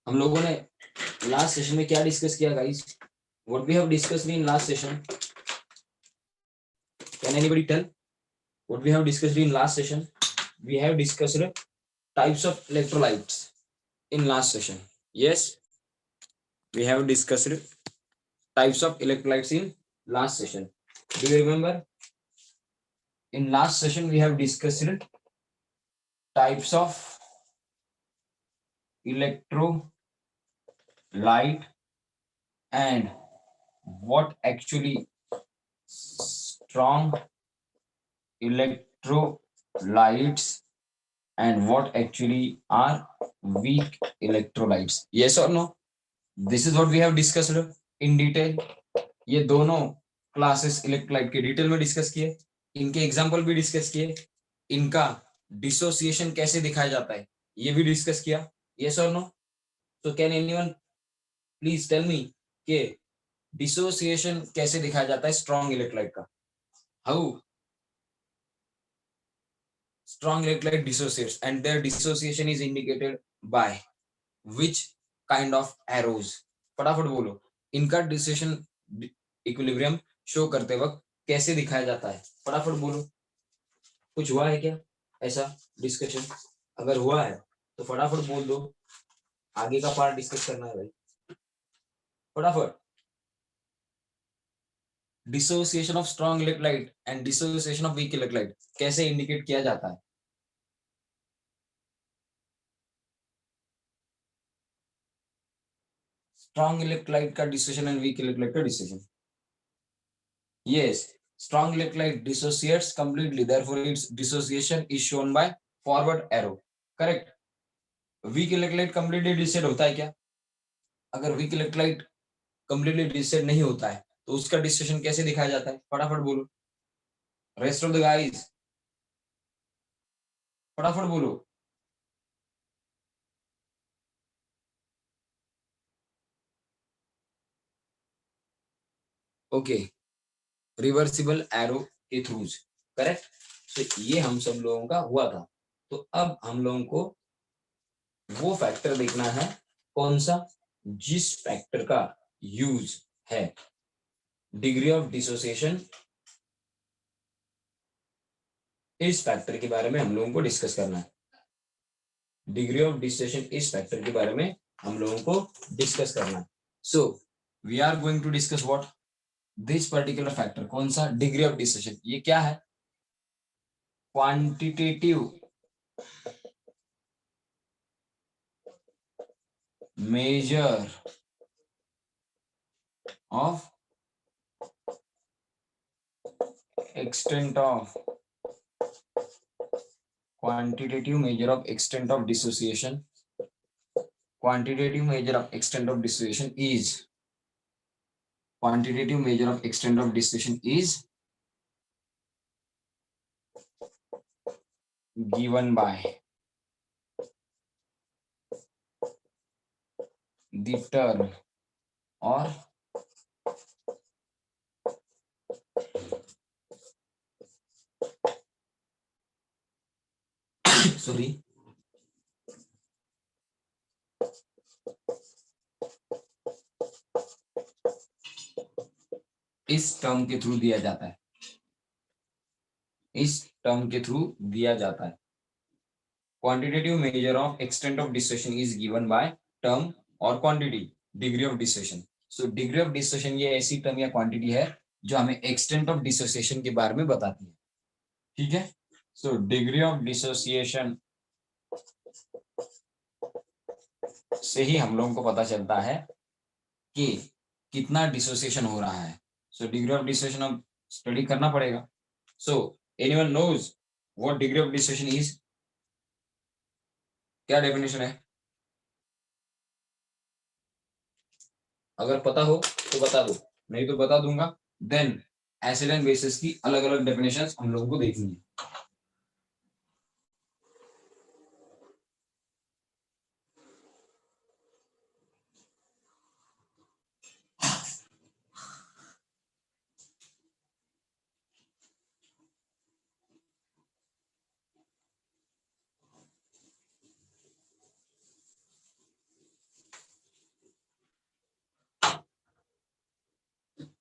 हम लोगों ने लास्ट सेशन में क्या डिस्कस किया guys? What we have discussed in last session? Can anybody tell what we have discussed in last session? We have discussed types of electrolytes in last session. Yes, we have discussed types of electrolytes in last session. Do you remember? In last session we have discussed types of electrolyte and what actually strong electrolytes and what actually are weak electrolytes. Yes or no? This is what we have discussed in detail. ये दोनों classes electrolyte के detail में discuss किए, इनके example भी discuss किए, इनका dissociation कैसे दिखाया जाता है ये भी डिस्कस किया. यस और नो? तो can anyone please tell me कि डिसोसिएशन कैसे दिखाया जाता है स्ट्रॉन्ग इलेक्ट्रोलाइट का? How strong electrolyte dissociates and their dissociation is indicated by which kind of arrows? फटाफट बोलो, इनका डिसोसिएशन इक्विलिब्रियम शो करते वक्त कैसे दिखाया जाता है? फटाफट बोलो. कुछ हुआ है क्या ऐसा डिस्कशन? अगर हुआ है तो फटाफट बोल दो, आगे का पार्ट डिस्कस करना है भाई. फटाफट. Dissociation of strong electrolyte and dissociation of weak electrolyte कैसे इंडिकेट किया जाता है? स्ट्रॉन्ग इलेक्ट्रोलाइट का डिसोसिएशन एंड वीक इलेक्ट्रोलाइट का dissociation. Yes, strong electrolyte dissociates completely. Therefore, its dissociation is shown by forward arrow. Correct. Weak electrolyte completely dissociate होता है क्या? अगर weak electrolyte completely dissociate नहीं होता है, तो उसका dissociation कैसे दिखाया जाता है? फटाफट बोलो. Rest of the guys, फटाफट बोलो. Okay, reversible arrow के थ्रू. करेक्ट. तो ये हम सब लोगों का हुआ था. तो अब हम लोगों को वो फैक्टर देखना है, कौन सा? जिस फैक्टर का यूज है डिग्री ऑफ डिसोसिएशन. इस फैक्टर के बारे में हम लोगों को डिस्कस करना है. डिग्री ऑफ डिसोसिएशन इस फैक्टर के बारे में हम लोगों को डिस्कस करना है. So we are going to discuss what? This particular factor. कौन सा? Degree of dissociation. ये क्या है? Quantitative measure of extent of quantitative measure of extent of dissociation. Quantitative measure of extent of dissociation is quantitative measure of extent of dissociation is given by the term or sorry, इस term के through दिया जाता है. इस term के through दिया जाता है. Quantitative measure of extent of dissociation is given by term और quantity, degree of dissociation. So degree of dissociation ये ऐसी टर्म या क्वांटिटी है जो हमें एक्सटेंट ऑफ डिसोसिएशन के बारे में बताती है. ठीक है. सो डिग्री ऑफ डिसोसिएशन से ही हम लोगों को पता चलता है कि कितना डिसोसिएशन हो रहा है. सो डिग्री ऑफ डिसोसिएशन अब स्टडी करना पड़ेगा. So anyone knows what degree of dissociation is? क्या डेफिनेशन है? अगर पता हो तो बता दो, नहीं तो बता दूंगा. देन एसिड एंड बेसिस की अलग अलग डेफिनेशंस हम लोगों को देखनी है.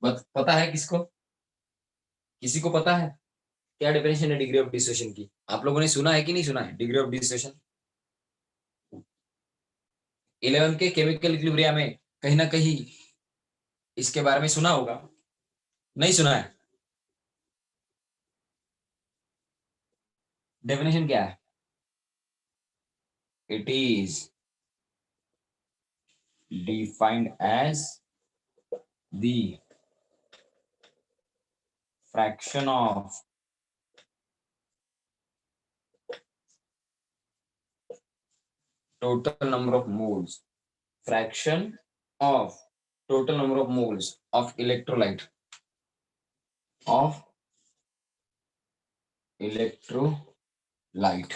पता है किसको? किसी को पता है क्या डेफिनेशन है डिग्री ऑफ डिसोसिएशन की? आप लोगों ने सुना है कि नहीं सुना है डिग्री ऑफ डिसोसिएशन? 11 के केमिकल इक्विलिब्रिया में कहीं ना कहीं इसके बारे में सुना होगा, नहीं सुना है? डेफिनेशन क्या है? It is defined as the fraction of total number of moles, fraction of total number of moles of electrolyte electrolyte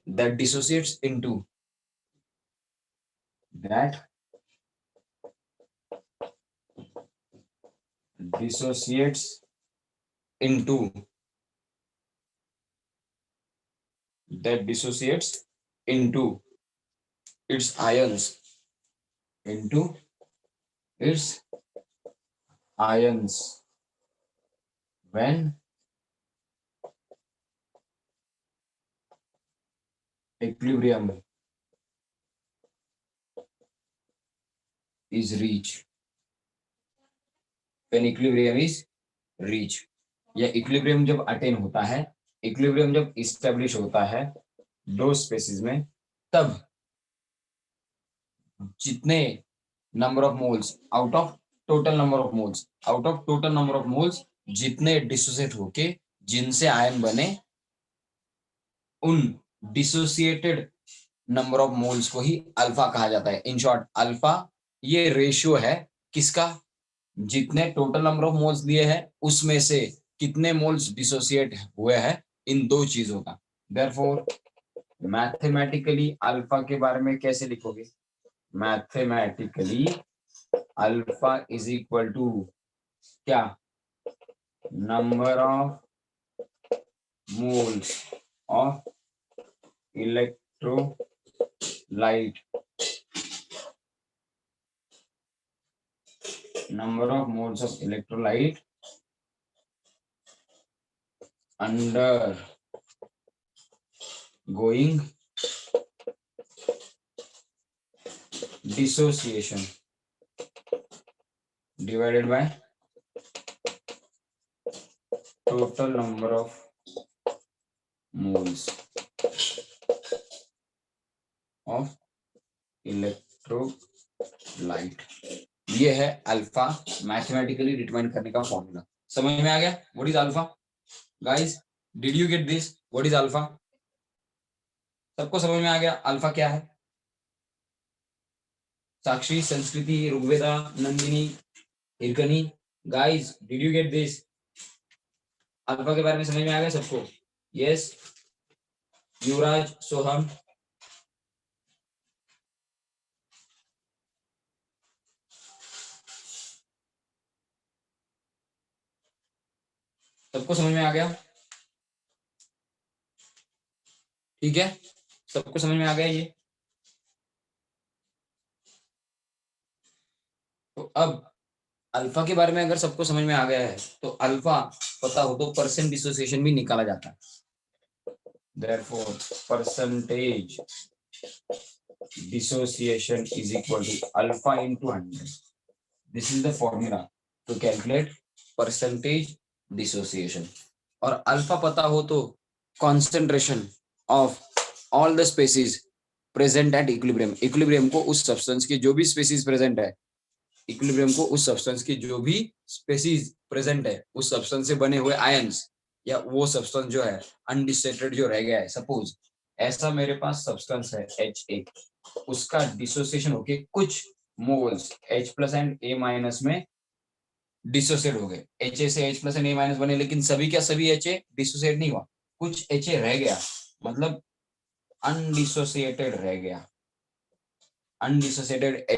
that dissociates into that dissociates into that dissociates into its ions into its ions when equilibrium is reached, when equilibrium is reached या equilibrium जब attain होता है, equilibrium जब establish होता है दो spaces में, तब जितने number of moles out of total number of moles जितने डिसोसिएट होके जिनसे आयन बने, उन डिसोसिएटेड नंबर ऑफ मोल्स को ही अल्फा कहा जाता है। इन शॉर्ट अल्फा ये रेशियो है किसका? जितने टोटल नंबर ऑफ मोल्स दिए हैं उसमें से कितने मोल्स डिसोसिएट हुए हैं इन दो चीजों का। देयरफॉर मैथमेटिकली अल्फा के बारे में कैसे लिखोगे? Mathematically alpha is equal to क्या? Number of moles of electrolyte, number of moles of electrolyte undergoing dissociation divided by total number of moles of electrolyte। ये है अल्फा मैथमेटिकली डिटरमाइन करने का फॉर्मूला। समझ में आ गया? What is alpha guys? Did you get this? What is alpha? सबको समझ में आ गया अल्फा क्या है? Sakshi, Sanskriti, Rigveda, Nandini, Hirkani, guys did you get this? Alpha के बारे में समझ में आ गया सबको? यस युवराज, सोहम, सबको समझ में आ गया? ठीक है, सबको समझ में आ गया ये? तो अब अल्फा के बारे में अगर सबको समझ में आ गया है तो अल्फा पता हो तो परसेंट डिसोसिएशन भी निकाला जाता है। Therefore, percentage dissociation is equal to alpha into 100. This is the formula to calculate percentage dissociation. और अल्फा पता हो तो concentration of all the species present at equilibrium, equilibrium को उस सब्सटेंस की जो भी स्पेसीज प्रेजेंट है, इक्विलिब्रियम को उस सब्सटेंस की जो भी स्पेसीज प्रेजेंट है उस सब्सटेंस से बने हुए आयंस या वो सब्सटेंस जो है अनडिसोसिएटेड जो रह गया है, सपोज ऐसा मेरे पास सब्सटेंस है Ha, उसका डिसोसिएशन होके कुछ moles H plus and A minus में डिसोसिएट हो गए। Ha से H plus and A minus बने, लेकिन सभी क्या सभी Ha डिसोसिएट नहीं हुआ, कुछ Ha रह गया, मतलब अनडिसोसिएटेड रह गया, अनडिसोसिएटेड Ha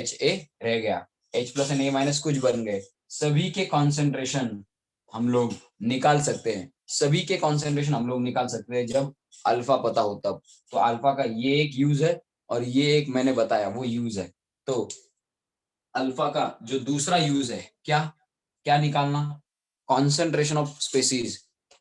रह गया, H plus and A minus कुछ बन गए। सभी के कॉन्सेंट्रेशन हम लोग निकाल सकते हैं, सभी के कॉन्सेंट्रेशन हम लोग निकाल सकते हैं जब अल्फा पता हो तब। तो अल्फा का ये एक यूज है और ये एक मैंने बताया वो यूज है। तो अल्फा का जो दूसरा यूज है क्या क्या निकालना, concentration of species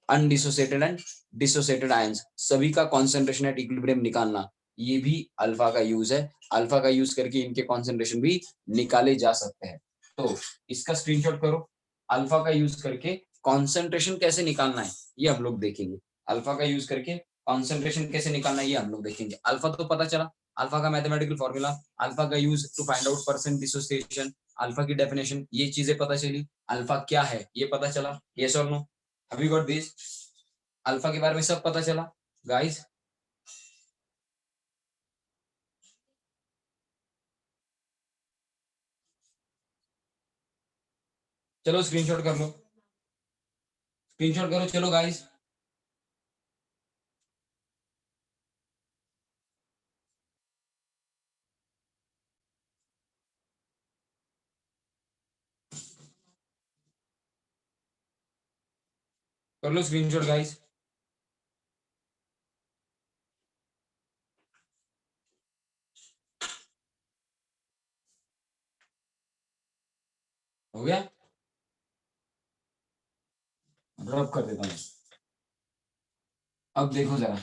undissociated and dissociated ions सभी का कॉन्सेंट्रेशन एट इक्विलिब्रियम निकालना, ये भी अल्फा का यूज है। अल्फा का यूज करके इनके कॉन्सेंट्रेशन भी निकाले जा सकते हैं। तो इसका स्क्रीनशॉट करो। अल्फा का यूज करके कॉन्सेंट्रेशन कैसे निकालना है ये हम लोग देखेंगे। अल्फा का यूज करके कॉन्सेंट्रेशन कैसे निकालना है ये हम लोग देखेंगे। अल्फा तो पता चला, अल्फा का मैथमेटिकल फॉर्मूला, अल्फा का use to find out percent dissociation, alpha की डेफिनेशन, ये चीजें पता चली। अल्फा क्या है ये पता चला, यस और no, have you got this? Alpha के बारे में सब पता चला गाइस? चलो स्क्रीनशॉट कर लो, स्क्रीनशॉट करो चलो गाइस। कर लो स्क्रीनशॉट गाइस। हो गया, रब कर देता हूँ। अब देखो जरा,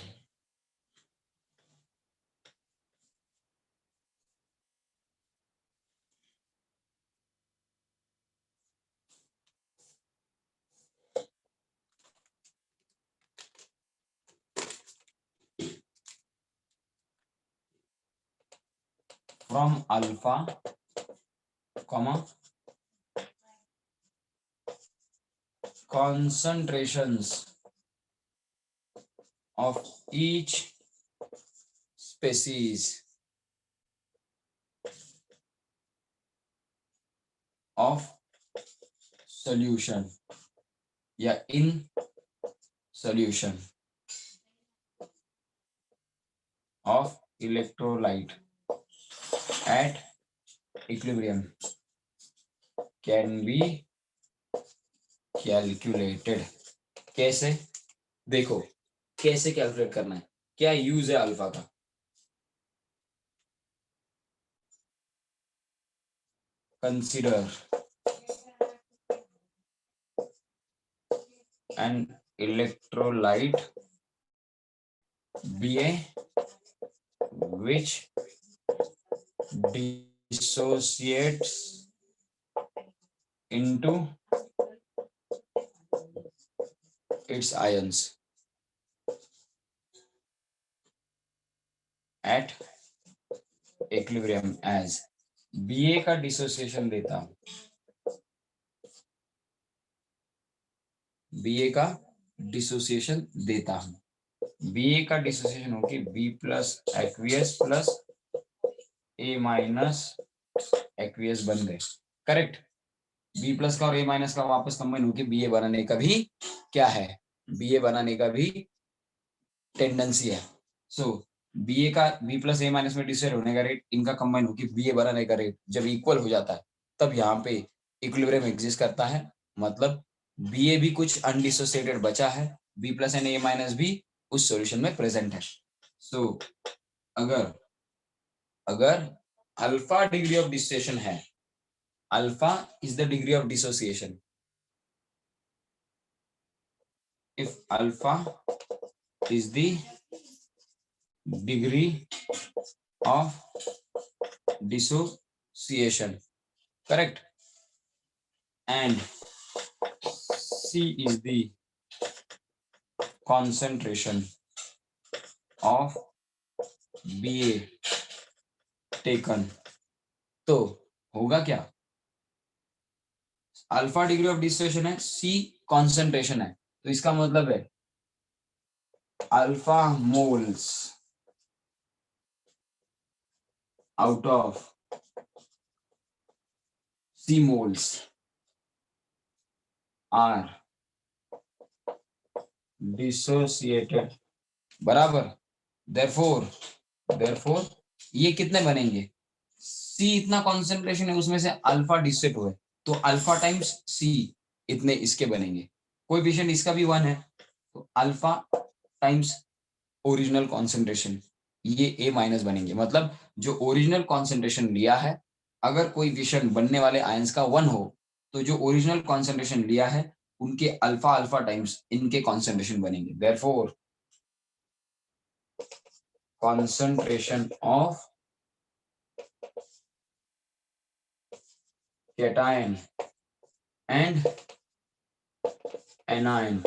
from alpha comma concentrations of each species of solution या in solution of electrolyte at equilibrium can be calculated। कैसे देखो, कैसे कैलकुलेट करना है, क्या यूज है अल्फा का? Consider an electrolyte Ba which dissociates into its ions at equilibrium as Ba का डिसोसिएशन देता हूं, Ba का डिसोसिएशन देता हूं, Ba का डिसोसिएशन होगी B plus aqueous plus A minus aqueous बन गए, करेक्ट। B प्लस का और A माइनस का वापस कंबाइन होकर Ba बनाने का भी क्या है, Ba बनाने का भी टेंडेंसी है। सो Ba का B प्लस A माइनस में डिसोसिएट होने का रेट, इनका कंबाइन होकर Ba बनाने का रेट जब इक्वल हो जाता है तब यहाँ पे इक्विलिब्रियम एग्जिस्ट करता है, मतलब Ba भी कुछ अनडिसोसिएटेड बचा है, B plus and A minus भी उस सॉल्यूशन में प्रेजेंट है। सो अगर अगर अल्फा डिग्री ऑफ डिसोसिएशन है, alpha is the degree of dissociation, if alpha is the degree of dissociation, correct, and C is the concentration of Ba taken, तो होगा क्या, अल्फा डिग्री ऑफ डिसोसिएशन है, C concentration है, तो इसका मतलब है alpha moles out of C moles are dissociated, बराबर। therefore ये कितने बनेंगे, C इतना कॉन्सेंट्रेशन है उसमें से अल्फा डिसोसिएट हुए तो अल्फा टाइम्स C इतने इसके बनेंगे, कोएफिशिएंट इसका भी 1 है तो अल्फा टाइम्स ओरिजिनल कॉन्सेंट्रेशन ये A माइनस बनेंगे, मतलब जो ओरिजिनल कॉन्सेंट्रेशन लिया है अगर कोई विषण बनने वाले आयंस का 1 हो तो जो ओरिजिनल कॉन्सेंट्रेशन लिया है उनके अल्फा अल्फा टाइम्स इनके कॉन्सेंट्रेशन बनेंगे। Therefore concentration of cation and anion,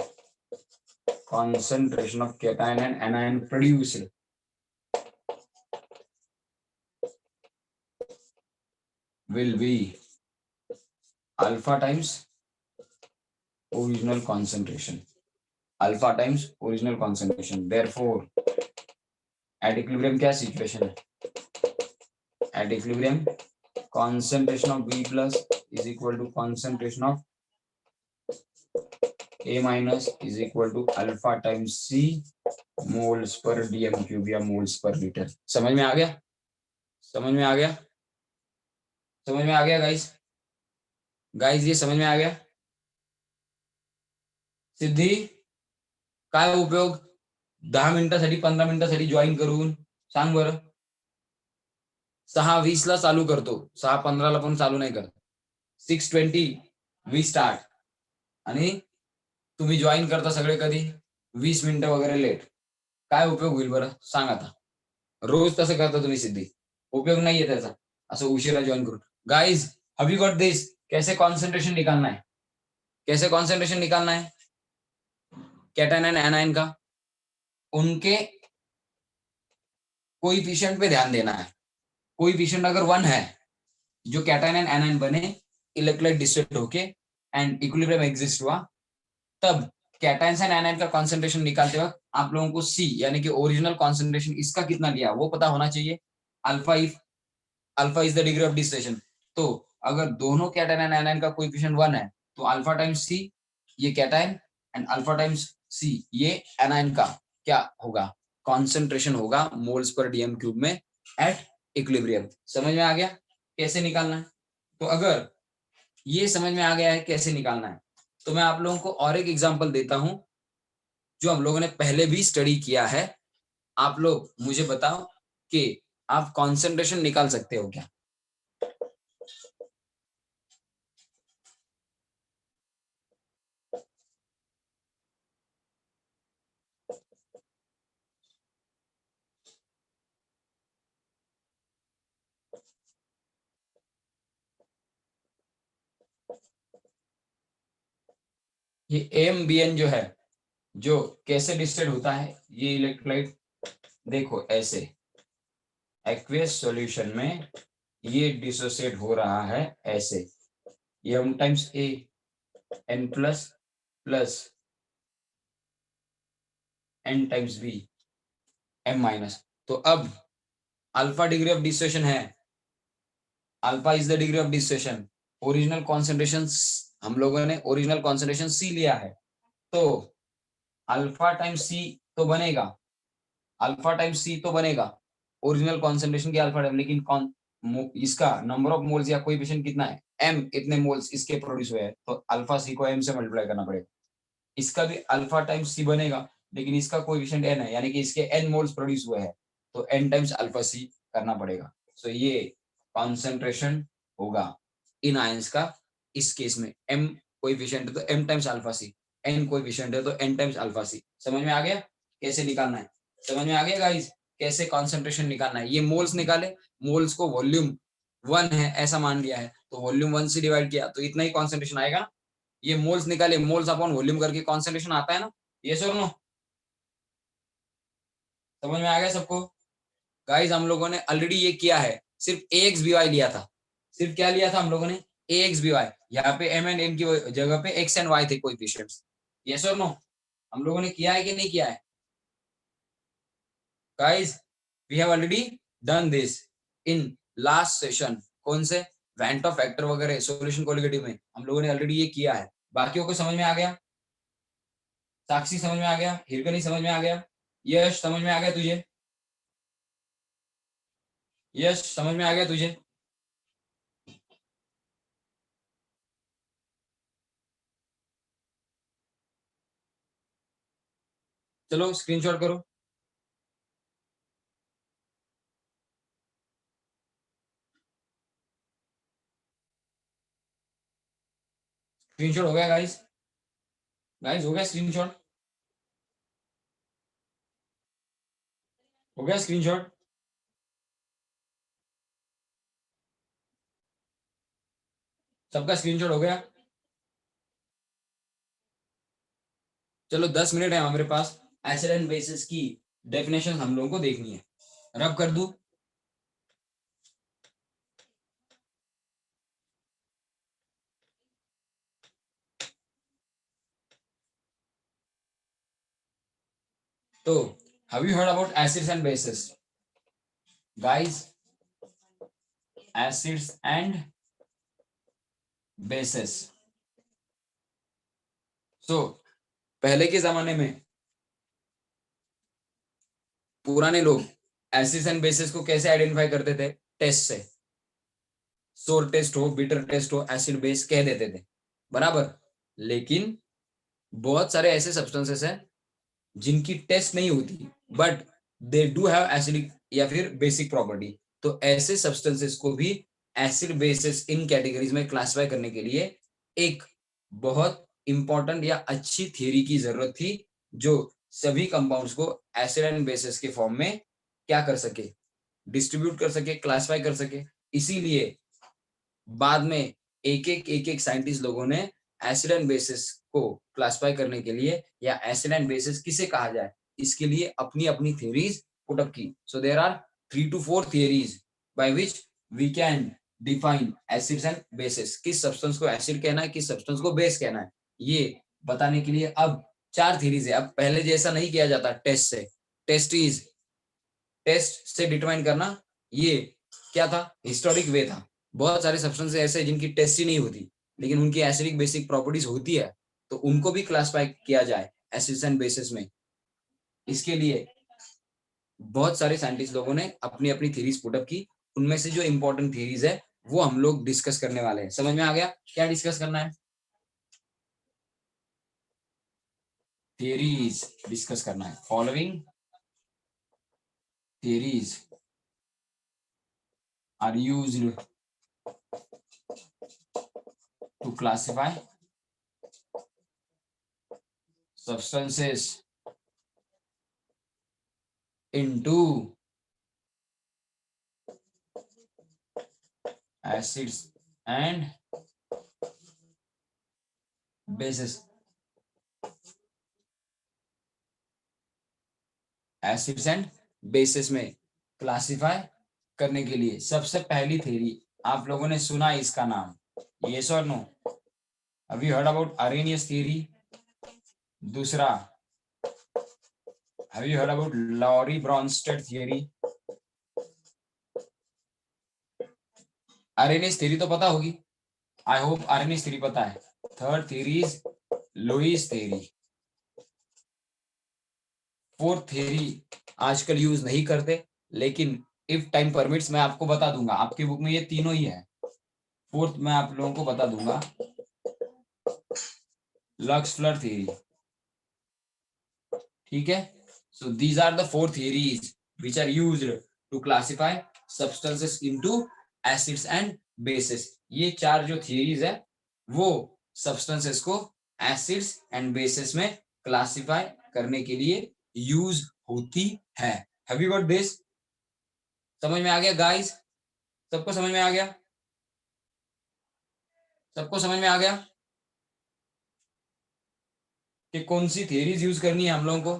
concentration of cation and anion produced will be alpha times original concentration, alpha times original concentration। therefore at equilibrium क्या situation है, at equilibrium concentration of B plus is equal to concentration of A minus is equal to alpha times C moles per dm cube या moles per liter। समझ में आ गया, समझ में आ गया, समझ में आ गया गाइस, गाइस ये समझ में आ गया। सिद्धी काय उपयोग 10 मिनिटासाठी 15 मिनिटासाठी जॉईन करून सांग बरं। 6:20 ला चालू करतो, 6:15 ला पण चालू नाही करत, 6:20 वी स्टार्ट आणि तुम्ही जॉईन करता सगळे कधी 20 मिनिटं वगैरे लेट। काय उपयोग होईल बरं सांग आता। रोज तसं करता तुम्ही सिद्धी, उपयोग नाहीये त्याचा असं उशिरा जॉईन करून। Guys have you got this, कैसे कॉन्सेंट्रेशन निकालना है, कैसे कॉन्सेंट्रेशन निकालना है कैटायन एंड एनायन का, उनके कोएफिशिएंट पे ध्यान देना है। कोएफिशिएंट अगर 1 है, जो कैटायन एंड एनायन बने, इलेक्ट्रोलाइट डिस्ट्रेक्ट होके एंड इक्विलिब्रियम एग्जिस्ट हुआ, तब कैटायंस एंड एनायन का कॉन्सेंट्रेशन निकालते वक्त आप लोगों को सी यानी कि ओरिजिनल कॉन्सेंट्रेशन इसका कितना लिया वो पता होना चाहिए। Alpha if alpha is the degree of distillation, तो अगर दोनों कैटायन एंड एनायन का कोएफिशिएंट 1 है तो अल्फा टाइम्स सी ये cation and alpha times C ये एनायन का क्या होगा, कॉन्सेंट्रेशन होगा मोल्स पर डीएम क्यूब में एट इक्विलिब्रियम। समझ में आ गया कैसे निकालना है। तो अगर ये समझ में आ गया है कैसे निकालना है, तो मैं आप लोगों को और एक एग्जांपल देता हूं जो हम लोगों ने पहले भी स्टडी किया है। आप लोग मुझे बताओ कि आप कॉन्सेंट्रेशन निकाल सकते हो क्या। ये एम बी एन जो है, जो कैसे डिस्टिलेट होता है ये इलेक्ट्रोलाइट, देखो ऐसे एक्वियस सॉल्यूशन में ये डिसोसिएट हो रहा है ऐसे, ये m times a n plus plus n times b m minus. तो अब अल्फा डिग्री ऑफ डिसोसिएशन है, alpha is the degree of dissociation, original concentration हम लोगों ने ओरिजिनल कॉन्सेंट्रेशन सी लिया है, तो अल्फा टाइम्स सी तो बनेगा, अल्फा टाइम्स सी तो बनेगा ओरिजिनल कॉन्सेंट्रेशन की अल्फा टाइम, लेकिन कौन इसका नंबर ऑफ मोल्स या कोएफिशिएंट कितना है m, इतने मोल्स इसके प्रोड्यूस हुए हैं, तो अल्फा सी को m से मल्टीप्लाई करना पड़ेगा। इसका भी अल्फा टाइम्स सी बनेगा, लेकिन इसका कोएफिशिएंट n है यानी कि इसके n मोल्स प्रोड्यूस हुए हैं, तो n टाइम्स अल्फा सी करना पड़ेगा। सो ये कॉन्सेंट्रेशन होगा इन आयंस का, इस केस में m कोएफिशिएंट है तो m टाइम्स अल्फा सी, n कोएफिशिएंट है तो n टाइम्स अल्फा सी। समझ में आ गया कैसे निकालना है, समझ में आ गया गाइस कैसे कॉन्सेंट्रेशन निकालना है। ये मोल्स निकाले, मोल्स को वॉल्यूम 1 है ऐसा मान लिया है, तो वॉल्यूम 1 से डिवाइड किया तो इतना ही कॉन्सेंट्रेशन आएगा ना। ये मोल्स निकाले, मोल्स अपॉन वॉल्यूम करके कॉन्सेंट्रेशन आता है ना, ये सर नो, समझ में आ गया सबको। गाइस हम लोगों ने ऑलरेडी ये किया है, सिर्फ एक्स बी वाई लिया था, सिर्फ क्या लिया था हम लोगों ने एक्स बी वाई, यहाँ पे एम एंड एन की जगह पे एक्स एंड वाई थे कोएफिशिएंट्स, यस और नो, हम लोगों ने किया है कि नहीं किया है guys. We have already done this in last session, कौन से वेंट ऑफ फैक्टर वगैरह सॉल्यूशन कोलिगेटिव में हम लोगों ने ऑलरेडी ये किया है। बाकियों को समझ में आ गया, साक्षी समझ में आ गया, हिरकनी समझ में आ गया, यश समझ में आ गया तुझे, यश समझ में आ गया तुझे। चलो स्क्रीनशॉट करो। स्क्रीनशॉट हो गया गाइस? गाइस हो गया स्क्रीनशॉट? हो गया स्क्रीनशॉट? सबका स्क्रीनशॉट हो गया? चलो 10 मिनट है हमारे पास, एसिड एंड बेसिस की डेफिनेशन हम लोगों को देखनी है। रब कर दूं? तो have you heard about acids and bases? Guys, acids and bases. So पहले के जमाने में पुराने लोग एसिड्स एंड बेसिस को कैसे आइडेंटिफाई करते थे? टेस्ट से। सोर टेस्ट हो, बिटर टेस्ट हो, एसिड बेस कह देते थे, बराबर। लेकिन बहुत सारे ऐसे सब्सटेंसेस हैं जिनकी टेस्ट नहीं होती, but they do have acidic या फिर बेसिक प्रॉपर्टी। तो ऐसे सब्सटेंसेस को भी एसिड बेसिस इन कैटेगरीज में क्लासिफाई करने के लिए एक बहुत इंपॉर्टेंट या अच्छी थियरी की जरूरत थी, जो सभी कंपाउंड्स को एसिड एंड बेसिस के फॉर्म में क्या कर सके, डिस्ट्रीब्यूट कर सके, क्लासिफाई कर सके। इसीलिए बाद में एक एक साइंटिस्ट लोगों ने एसिड एंड बेसिस को क्लासिफाई करने के लिए, या एसिड एंड बेसिस किसे कहा जाए, इसके लिए अपनी अपनी थ्योरीज पुट अप की। So there are 3 to 4 theories by which we can define acids and bases. किस सब्सटेंस को एसिड कहना है, किस सब्सटेंस को बेस कहना है, ये बताने के लिए अब 4 थ्योरीज है। अब पहले जैसा नहीं किया जाता टेस्ट से। टेस्ट से डिटरमाइन करना ये क्या था? हिस्टोरिक वे था। बहुत सारे सब्सटेंस ऐसे जिनकी टेस्ट ही नहीं होती, लेकिन उनकी एसिडिक बेसिक प्रॉपर्टीज होती है, तो उनको भी क्लासिफाई किया जाए एसिड्स एंड बेसिस में। इसके लिए बहुत सारे साइंटिस्ट लोगों ने अपनी अपनी थ्योरीज पुट अप की। उनमें से जो इंपॉर्टेंट थ्योरीज है वो हम लोग डिस्कस करने वाले हैं। समझ में आ गया क्या डिस्कस करना है? थ्योरीज डिस्कस करना है। Following theories are used to classify substances into acids and bases। Acids and bases में क्लासिफाई करने के लिए सबसे पहली थ्योरी आप लोगों ने सुना है इसका नाम? यस और no? Have you heard about Arrhenius theory? दूसरा, have you heard about Lowry Bronsted theory? Arrhenius theory तो पता होगी, आई होप अरेनियस थ्योरी पता है। Third theory is Lewis theory. Fourth theory आजकल यूज नहीं करते, लेकिन इफ टाइम परमिट्स मैं आपको बता दूंगा। आपकी बुक में ये तीनों ही है। फोर्थ मैं आप लोगों को बता दूंगा, लक्सफ्लर थ्योरी। ठीक है? So these are the 4 theories which are used to classify substances into acids and bases. ये 4 जो थियरीज है वो सब्सटेंसेस को एसिड्स एंड बेसिस में क्लासिफाई करने के लिए यूज होती है। Have you got this? समझ में आ गया गाइस? सबको समझ में आ गया? सबको समझ में आ गया कि कौन सी थियरीज यूज करनी है हम लोगों को?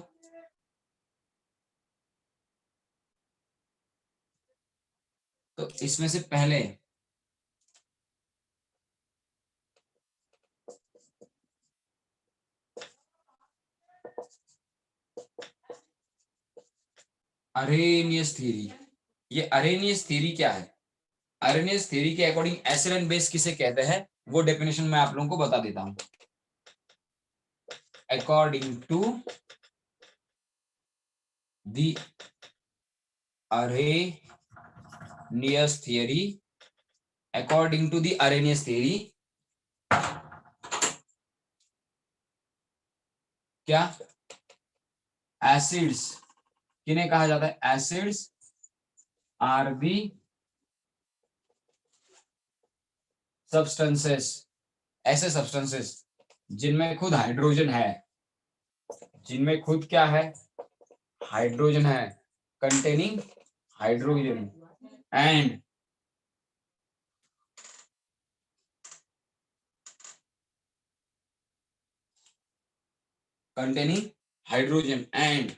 तो इसमें से पहले अरेनियस थ्योरी। ये अरेनियस थ्योरी क्या है? अरेनियस थ्योरी के अकॉर्डिंग एसिड एंड बेस किसे कहते हैं, वो डेफिनेशन मैं आप लोगों को बता देता हूं। According to the Arrhenius theory, according to the Arrhenius theory, क्या एसिड्स किन्हें कहा जाता है? एसिड्स आर दी substances ऐसे सब्सटेंसेस जिनमें खुद हाइड्रोजन है, जिनमें खुद क्या है, हाइड्रोजन है, containing hydrogen and containing hydrogen and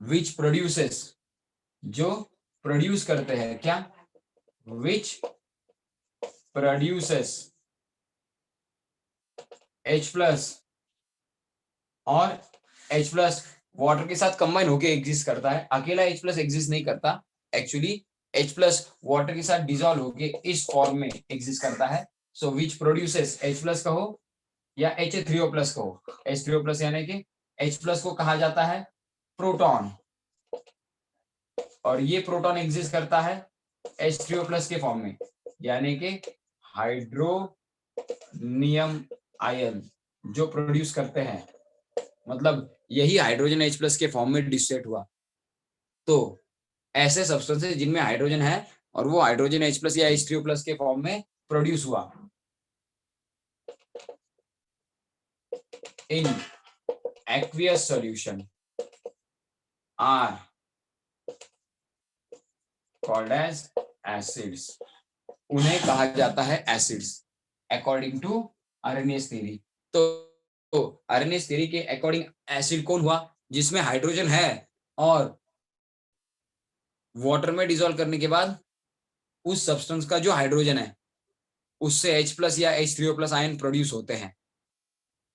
which produces, जो प्रोड्यूस करते हैं क्या, which produces H प्लस, और H प्लस वाटर के साथ कंबाइन होके एग्जिस्ट करता है, अकेला H प्लस एग्जिस्ट नहीं करता, एक्चुअली H प्लस वाटर के साथ डिसॉल्व होके इस फॉर्म में एग्जिस्ट करता है। सो विच प्रोड्यूसेस H प्लस कहो या H3O प्लस कहो, H3O प्लस यानी कि H प्लस को कहा जाता है प्रोटॉन, और ये प्रोटॉन एग्जिस्ट करता है H3O प्लस के फॉर्म में, यानी कि हाइड्रोनियम आयन जो प्रोड्यूस करते हैं, मतलब यही हाइड्रोजन H प्लस के फॉर्म में डिस्टिलेट हुआ। तो ऐसे सब्सटेंसेस जिनमें हाइड्रोजन है और वो हाइड्रोजन H प्लस या H3O प्लस के फॉर्म में प्रोड्यूस हुआ, इन aqueous solution are called as acids, उन्हें कहा जाता है acids according to Arrhenius theory. तो अरेनियस थ्योरी के अकॉर्डिंग एसिड कौन हुआ, जिसमें हाइड्रोजन है और वाटर में डिसॉल्व करने के बाद उस सब्सटेंस का जो हाइड्रोजन है उससे H प्लस या H3O प्लस आयन प्रोड्यूस होते हैं,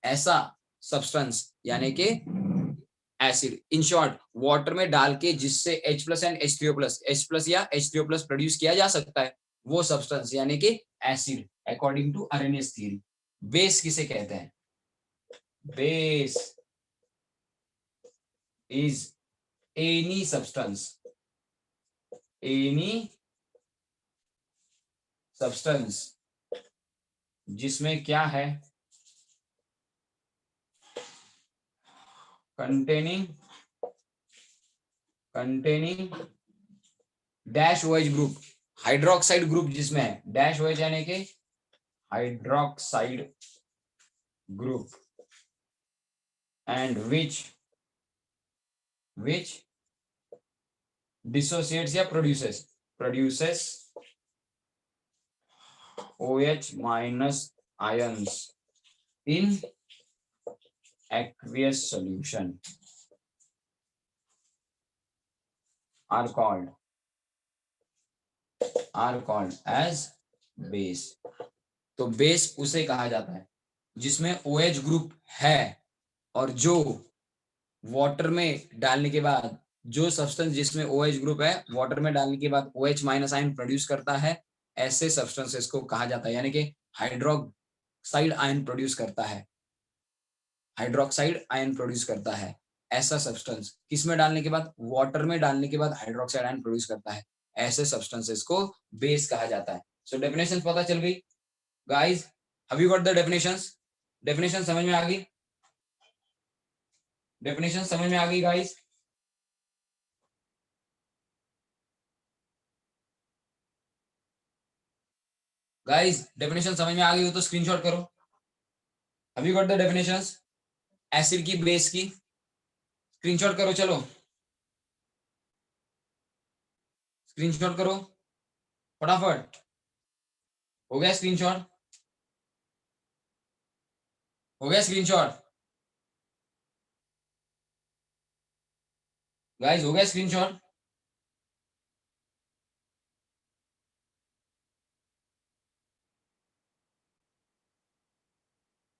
ऐसा सब्सटेंस यानी कि एसिड। इन शॉर्ट वाटर में डाल के जिससे H plus and H3O plus, H plus या H3O प्लस प्रोड्यूस किया जा सकता है, वो सब्सटेंस यानी कि acid according to Arrhenius theory. Base किसे कहते हैं, base is any substance, any substance जिसमें क्या है, containing dash OH group, hydroxide group जिसमें है, डैश OH यानी कि hydroxide group, and which dissociates या produces OH minus ions in aqueous solution are called as base। तो बेस उसे कहा जाता है जिसमें OH ग्रुप है और जो वाटर में डालने के बाद, जो सब्सटेंस जिसमें OH ग्रुप है वाटर में डालने के बाद OH माइनस आयन प्रोड्यूस करता है, ऐसे सब्सटेंसेस को कहा जाता है, यानी कि हाइड्रोक्साइड आयन प्रोड्यूस करता है, हाइड्रोक्साइड आयन प्रोड्यूस करता है ऐसा सब्सटेंस, किसमें डालने के बाद, वाटर में डालने के बाद हाइड्रोक्साइड आयन प्रोड्यूस करता है, ऐसे सब्सटेंसेस को बेस कहा जाता है। सो डेफिनेशन पता चल गई guys, have you got the definitions, definition समझ में आ गई, डेफिनेशन समझ में आ गई गाइस, डेफिनेशन समझ में आ गई हो तो स्क्रीनशॉट करो। Have you got the definitions acid की, बेस की, स्क्रीनशॉट करो, चलो स्क्रीनशॉट करो फटाफट, हो गया स्क्रीनशॉट, हो गया स्क्रीनशॉट गाइस, हो गया स्क्रीनशॉट।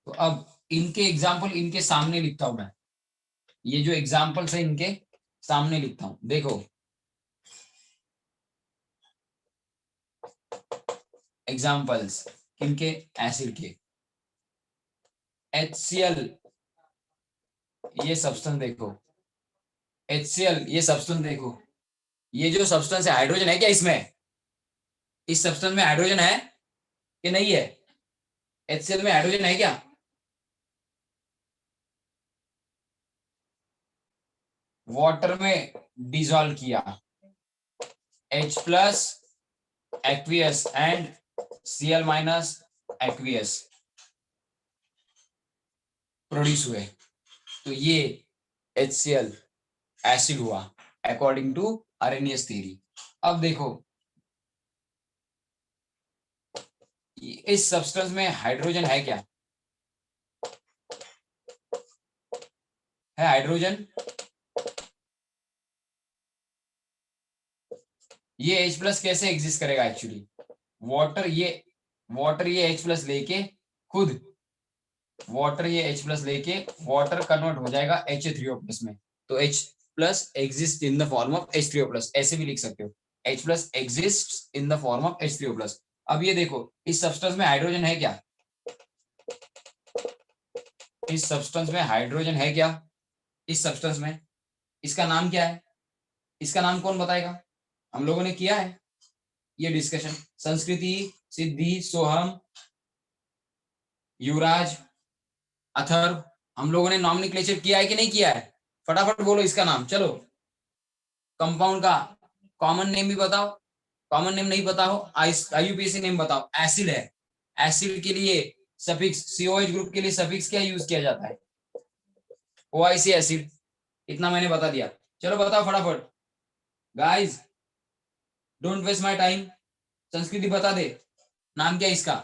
तो अब इनके एग्जाम्पल इनके सामने लिखता हूं मैं, ये जो एग्जाम्पल्स है इनके सामने लिखता हूं, देखो एग्जाम्पल्स इनके, एसिड के, HCl ये सब्सटेंस देखो, HCl ये सब्सटेंस देखो, ये जो सब्सटेंस है हाइड्रोजन है क्या इसमें, इस सब्सटेंस में हाइड्रोजन है कि नहीं है, HCl में हाइड्रोजन है क्या, वाटर में डिसॉल्व किया H plus aqueous and Cl minus aqueous, produce हुए, तो ये HCl एसिड हुआ अकॉर्डिंग टू अरेनियस थ्योरी। अब देखो इस सब्सटेंस में हाइड्रोजन है क्या? है हाइड्रोजन? ये H+ कैसे एग्जिस्ट करेगा एक्चुअली? वाटर ये H+ लेके खुद वाटर ये H+ लेके वाटर कन्वर्ट हो जाएगा HA3O+ में, तो H+ exist in the form of H3O+, ऐसे भी लिख सकते हो, H+ exist in the form of H3O+। अब ये देखो इस सब्सटेंस में हाइड्रोजन है क्या? इस सब्सटेंस में हाइड्रोजन है क्या? इस सब्सटेंस में इसका नाम क्या है? इसका नाम कौन बताएगा? हम लोगों ने किया है ये डिस्कशन, संस्कृति, सिद्धि, सोहम, युवराज, अथर्व, हम लोगों ने नॉमिनक्लेचर किया है कि नहीं किया है? फटाफट बोलो इसका नाम, चलो। कंपाउंड का कॉमन नेम भी बताओ, कॉमन नेम नहीं पता हो IUPAC नेम बताओ। एसिड है, एसिड के लिए सफिक्स COH ग्रुप के लिए सफिक्स क्या यूज किया जाता है? OIC acid. इतना मैंने बता दिया, चलो बताओ फटाफट guys, don't waste my time. Sanskriti बता दे नाम क्या है इसका?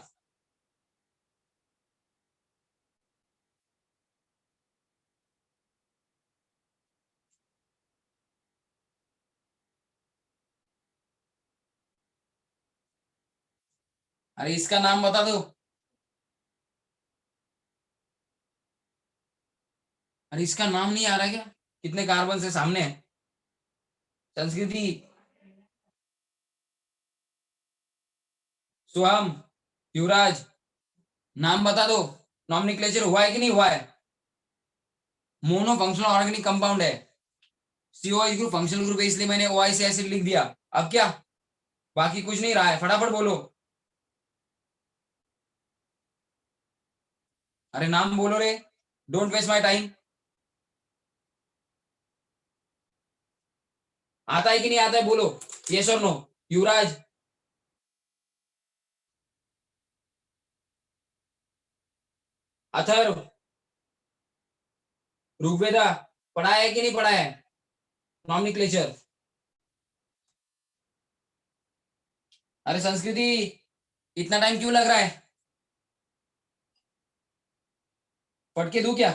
अरे इसका नाम बता दो। अरे इसका नाम नहीं आ रहा क्या? कितने कार्बन से सामने है? संस्कृति, सुहम, युवराज, नाम बता दो। नॉमिनक्लेचर हुआ है कि नहीं हुआ है? मोनो फंक्शनल ऑर्गेनिक कंपाउंड है, COH ग्रुप फंक्शनल ग्रुप है, इसलिए मैंने OIC एसिड लिख दिया। अब क्या, बाकी कुछ नहीं रहा है, फटाफट बोलो। अरे नाम बोलो रे, डोंट वेस्ट माय टाइम। आता है कि नहीं आता है बोलो, यस और नो। युवराज, अथर्व, ऋग्वेदा, पढ़ा है कि नहीं पढ़ा है नॉमिनक्लेचर? अरे संस्कृति, इतना टाइम क्यों लग रहा है? पढ़ के दूं क्या?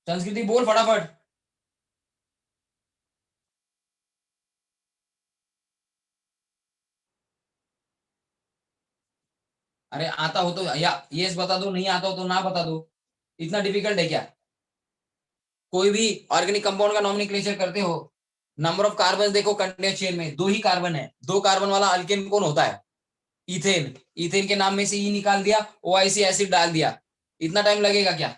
संस्कृति बोल फटाफट। अरे आता हो तो या यस बता दो, नहीं आता हो तो ना बता दो, इतना डिफिकल्ट है क्या? कोई भी ऑर्गेनिक कंपाउंड का नॉमिनक्लेचर करते हो, नंबर ऑफ कार्बन देखो कंटेंट चेन में, दो ही कार्बन है, दो कार्बन वाला अल्केन कौन होता है? इथेन। इथेन के नाम में से ई निकाल दिया, OIC एसिड डाल दिया, इतना टाइम लगेगा क्या?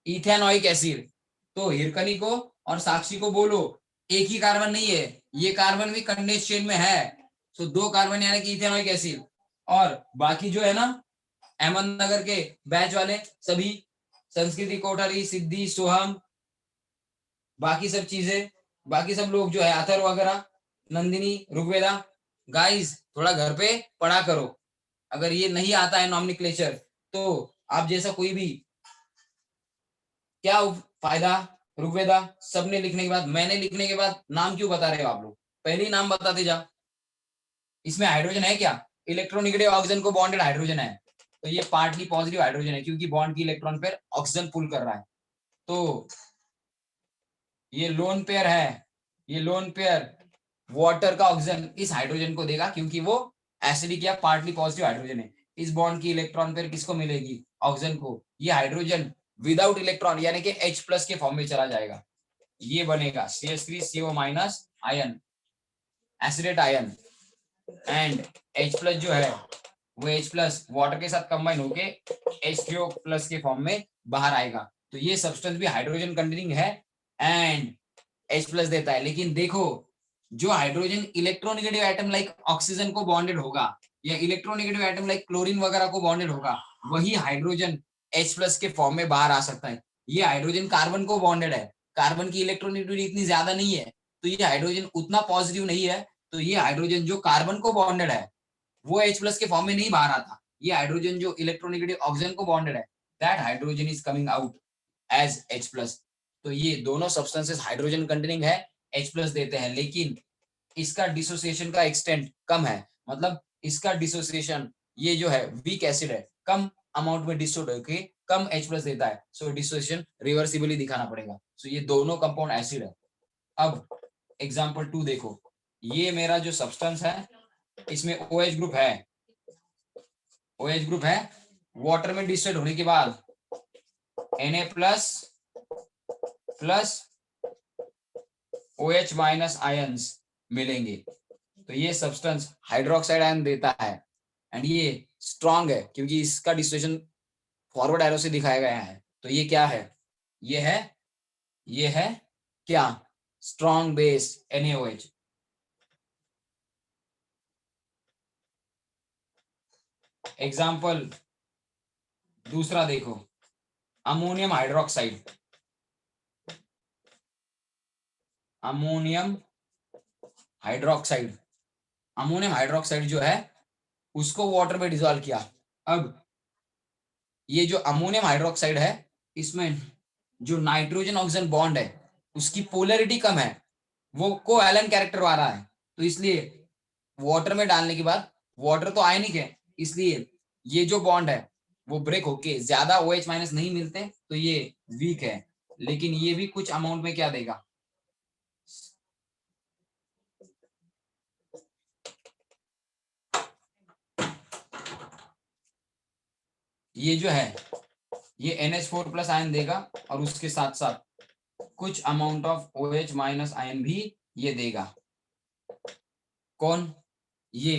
Ethanoic acid. तो हिरकनी को और साक्षी को बोलो, एक ही कार्बन नहीं है, ये कार्बन भी कंडेंस चेन में है, तो दो कार्बन यानी कि इथेनॉइक एसिड। और बाकी जो है ना अहमदनगर के बैच वाले सभी, संस्कृति, कोठारी, सिद्धि, सोहम, बाकी सब चीजें, बाकी सब लोग जो है अथर वगैरह, नंदिनी, ऋग्वेदा, गाइस थोड़ा घर पे पढ़ा करो। अगर ये नहीं आता है नॉमिनक्लेचर तो आप जैसा कोई भी, क्या फायदा? ऋग्वेदा सबने लिखने के बाद, मैंने लिखने के बाद नाम क्यों बता रहे हो आप लोग? पहले ही नाम बताते जा। इसमें हाइड्रोजन है क्या? इलेक्ट्रोनिगेटिव ऑक्सीजन को बॉन्डेड हाइड्रोजन है, तो ये पार्टली पॉजिटिव हाइड्रोजन है क्योंकि बॉन्ड की इलेक्ट्रॉन पर ऑक्सीजन पुल कर रहा है। तो ये लोन पेयर है, ये लोन पेयर वाटर का ऑक्सीजन इस हाइड्रोजन को देगा क्योंकि वो एसिडिक या पार्टली पॉजिटिव हाइड्रोजन है। इस बॉन्ड की इलेक्ट्रॉन पेयर किसको मिलेगी? ऑक्सीजन को। ये हाइड्रोजन विदाउट इलेक्ट्रॉन यानी कि H+ के फॉर्म में चला जाएगा, ये बनेगा CH3CO- ion, acetate ion, and H+ जो है वो H+ वाटर के साथ कंबाइन होके H3O+ के फॉर्म में बाहर आएगा। तो ये सब्सटेंस भी हाइड्रोजन कंटेनिंग है एंड H+ देता है। लेकिन देखो जो hydrogen electronegative atom like oxygen को बॉन्डेड होगा या इलेक्ट्रोनिगेटिव एटम लाइक क्लोरीन वगैरह को बॉन्डेड होगा, वही हाइड्रोजन H+ के फॉर्म में बाहर आ सकता है। ये हाइड्रोजन कार्बन को बॉन्डेड है, कार्बन की इलेक्ट्रोनिगेटिविटी इतनी ज्यादा नहीं है, तो ये हाइड्रोजन उतना पॉजिटिव नहीं है। तो ये हाइड्रोजन जो कार्बन को बॉन्डेड है वो H प्लस के फॉर्म में नहीं बाहर आता, ये हाइड्रोजन जो इलेक्ट्रोनेगेटिव ऑक्सीजन को बॉन्डेड है, that hydrogen is coming out as H plus. तो ये दोनों सब्सटेंसेस हाइड्रोजन कंटेनिंग है, H प्लस देते हैं, लेकिन इसका डिसोसिएशन का एक्सटेंट कम है, मतलब इसका डिसोसिएशन ये जो है वीक एसिड है, कम अमाउंट में डिसोड होके कम H प्लस देता है, सो डिसोसिएशन रिवर्सिबली दिखाना पड़ेगा। सो ये दोनों कंपाउंड एसिड है। अब एग्जांपल 2 देखो, ये मेरा जो सब्सटेंस है इसमें OH ग्रुप है, OH ग्रुप है, वाटर में डिसोड होने के बाद Na plus plus OH minus ions मिलेंगे, तो ये सब्सटेंस हाइड्रोक्साइड आयन देता है एंड ये स्ट्रांग है क्योंकि इसका डिसोसिएशन फॉरवर्ड एरो से दिखाया गया है। तो ये क्या है, ये है क्या, स्ट्रांग बेस NaOH। एग्जाम्पल दूसरा देखो, ammonium hydroxide, ammonium hydroxide, ammonium hydroxide जो है उसको वाटर में डिसॉल्व किया। अब ये जो अमोनियम हाइड्रोक्साइड है इसमें जो नाइट्रोजन ऑक्सीजन बॉन्ड है उसकी पोलरिटी कम है, वो कोवैलेंट कैरेक्टर वाला है, तो इसलिए वाटर में डालने के बाद, वाटर तो आयनिक है इसलिए ये जो बॉन्ड है वो ब्रेक होके ज्यादा OH माइनस नहीं मिलते, तो ये वीक है, लेकिन ये भी कुछ अमाउंट में क्या देगा, ये जो है ये NH4 प्लस आयन देगा और उसके साथ साथ कुछ amount of OH minus ion भी ये देगा। कौन, ये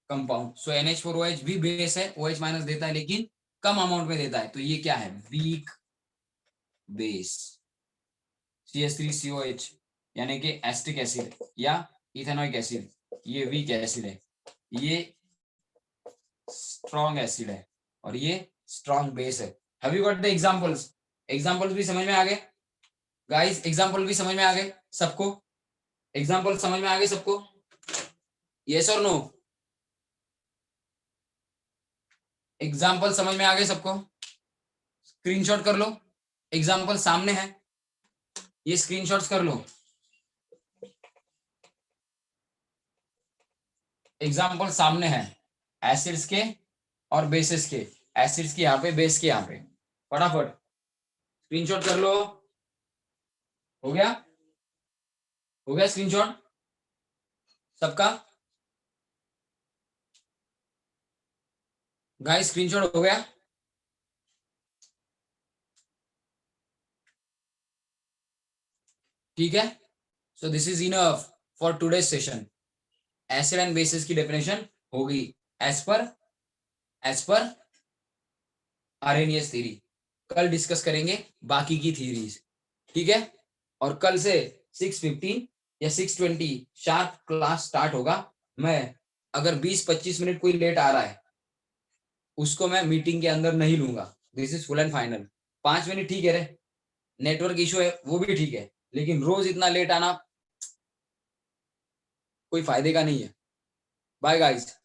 कंपाउंड। सो NH4OH भी बेस है, OH माइनस देता है लेकिन कम अमाउंट में देता है, तो ये क्या है, वीक बेस। CH3COH यानी कि एस्टिक एसिड या इथेनॉइक एसिड, ये वीक एसिड है, ये स्ट्रॉन्ग एसिड है और ये स्ट्रॉन्ग बेस है। Have you got the examples, examples भी समझ में आ गए गाइस, एग्जांपल भी समझ में आ गए सबको, एग्जांपल समझ में आ गए सबको, यस और नो, एग्जांपल समझ में आ गए सबको, स्क्रीनशॉट कर लो, एग्जांपल सामने है, ये स्क्रीनशॉट्स कर लो, एग्जांपल सामने है एसिड्स के और बेसिस के, एसिड्स के यहाँ पे, बेस के यहाँ पे, फटाफट स्क्रीनशॉट कर लो। हो गया, हो गया स्क्रीनशॉट सबका, गाइस स्क्रीनशॉट हो गया, ठीक है। So this is enough for today session, acid and bases की डेफिनेशन होगी एज पर आर्हेनियस थ्योरी। कल डिस्कस करेंगे बाकी की थ्योरीज, ठीक है। और कल से 6:15 या 6:20 शार्प क्लास स्टार्ट होगा। मैं अगर 20-25 मिनट कोई लेट आ रहा है उसको मैं मीटिंग के अंदर नहीं लूंगा, this is full and final. 5 minute ठीक है रे, नेटवर्क इशू है वो भी ठीक है, लेकिन रोज इतना लेट आना कोई फायदे का नहीं है। Bye guys.